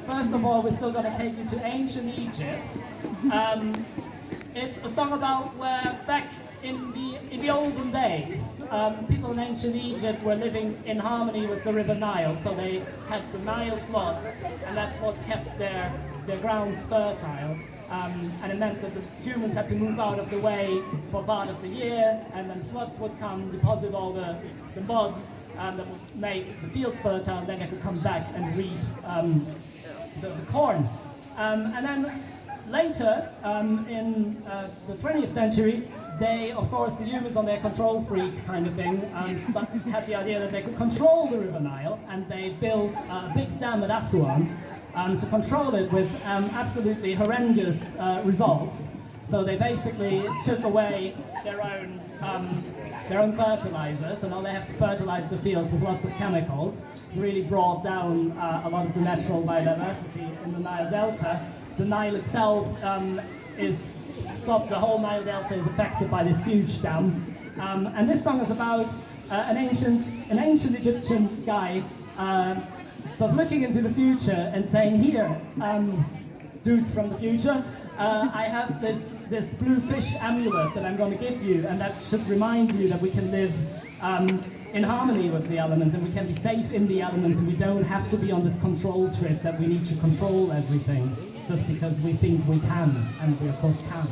first of all, we're still going to take you to ancient Egypt. It's a song about where back in the olden days, people in ancient Egypt were living in harmony with the River Nile, so they had the Nile floods, and that's what kept their grounds fertile. And it meant that the humans had to move out of the way for part of the year, and then floods would come, deposit all the mud that would make the fields fertile, and then they could come back and reap the corn. And then later, in the 20th century, they, of course, the humans on their control freak kind of thing, but had the idea that they could control the River Nile, and they built a big dam at Aswan to control it with absolutely horrendous results. So they basically took away their own fertilizers, and now they have to fertilize the fields with lots of chemicals. It's really brought down a lot of the natural biodiversity in the Nile Delta. The Nile itself is stopped. The whole Nile Delta is affected by this huge dam. And this song is about an ancient Egyptian guy sort of looking into the future and saying, "Here, dudes from the future, I have this blue fish amulet that I'm going to give you, and that should remind you that we can live in harmony with the elements, and we can be safe in the elements, and we don't have to be on this control trip that we need to control everything just because we think we can, and we of course can."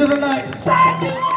the next. Thank you.